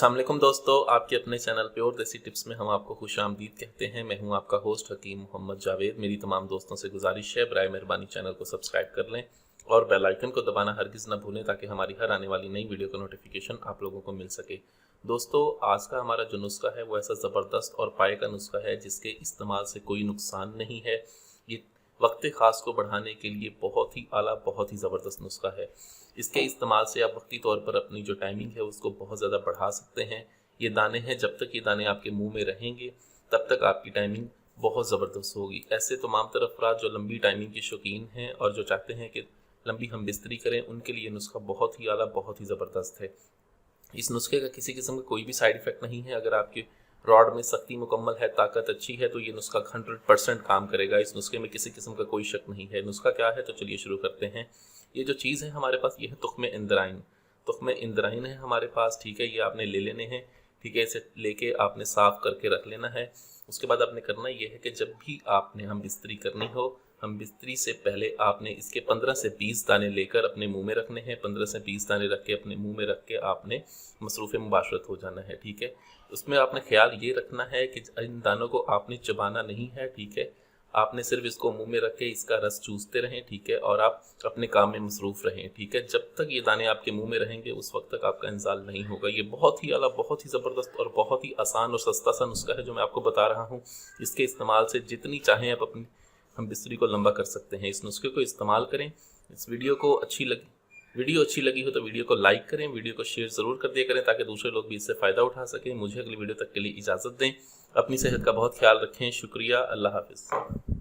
अस्सलाम वालेकुम दोस्तों, आपके अपने चैनल प्योर देसी टिप्स में हम आपको खुशामदीद कहते हैं। मैं हूं आपका होस्ट हकीम मोहम्मद जावेद। मेरी तमाम दोस्तों से गुजारिश है बराए मेहरबानी चैनल को सब्सक्राइब कर लें और बेल आइकन को दबाना हरगिज़ न भूलें ताकि हमारी हर आने वाली नई वीडियो का नोटिफिकेशन आप लोगों को मिल सके। दोस्तों, आज का हमारा जो नुस्खा है वो ऐसा ज़बरदस्त और पाए का नुस्खा है जिसके इस्तेमाल से कोई नुकसान नहीं है। ये वक्त ख़ास को बढ़ाने के लिए बहुत ही आला, बहुत ही ज़बरदस्त नुस्खा है। इसके इस्तेमाल से आप वक्ती तौर पर अपनी जो टाइमिंग है उसको बहुत ज़्यादा बढ़ा सकते हैं। ये दाने हैं, जब तक ये दाने आपके मुंह में रहेंगे तब तक आपकी टाइमिंग बहुत ज़बरदस्त होगी। ऐसे तमाम तर अफराद जो लंबी टाइमिंग के शौकीन हैं और जो चाहते हैं कि लंबी हम बिस्तरी करें, उनके लिए नुस्खा बहुत ही आला, बहुत ही ज़बरदस्त है। इस नुस्खे का किसी किस्म का कोई भी साइड इफ़ेक्ट नहीं है। अगर आपके रॉड में सख्ती मुकम्मल है, ताकत अच्छी है, तो ये नुस्खा 100% काम करेगा। इस नुस्खे में किसी किस्म का कोई शक नहीं है। नुस्खा क्या है, तो चलिए शुरू करते हैं। ये जो चीज़ है हमारे पास, ये है तुख्म इंद्राइन। तुख्म इंद्राइन है हमारे पास, ठीक है। ये आपने ले लेने हैं, ठीक है। इसे लेके आपने साफ़ करके रख लेना है। उसके बाद आपने करना ये है कि जब भी आपने हम बिस्तरी करनी हो, हम बिस्तरी से पहले आपने इसके 15 से 20 दाने लेकर अपने मुंह में रखने हैं। 15 से 20 दाने रख के अपने मुंह में रख के आपने मसरूफ़ मुबाशरत हो जाना है, ठीक है। उसमें आपने ख्याल ये रखना है कि इन दानों को आपने चबाना नहीं है, ठीक है। आपने सिर्फ इसको मुंह में रख के इसका रस चूसते रहें, ठीक है, और आप अपने काम में मसरूफ़ रहें, ठीक है। जब तक ये दाने आपके मुंह में रहेंगे उस वक्त तक आपका इंजाल नहीं होगा। ये बहुत ही आला, बहुत ही ज़बरदस्त और बहुत ही आसान और सस्ता सा नुस्खा है जो मैं आपको बता रहा हूँ। इसके इस्तेमाल से जितनी चाहें आप अपनी हम बिस्तरी को लंबा कर सकते हैं। इस नुस्खे को इस्तेमाल करें। इस वीडियो अच्छी लगी हो तो वीडियो को लाइक करें, वीडियो को शेयर ज़रूर कर दिया करें ताकि दूसरे लोग भी इससे फ़ायदा उठा सकें। मुझे अगली वीडियो तक के लिए इजाज़त दें। अपनी सेहत का बहुत ख्याल रखें। शुक्रिया। अल्लाह हाफ़िज़।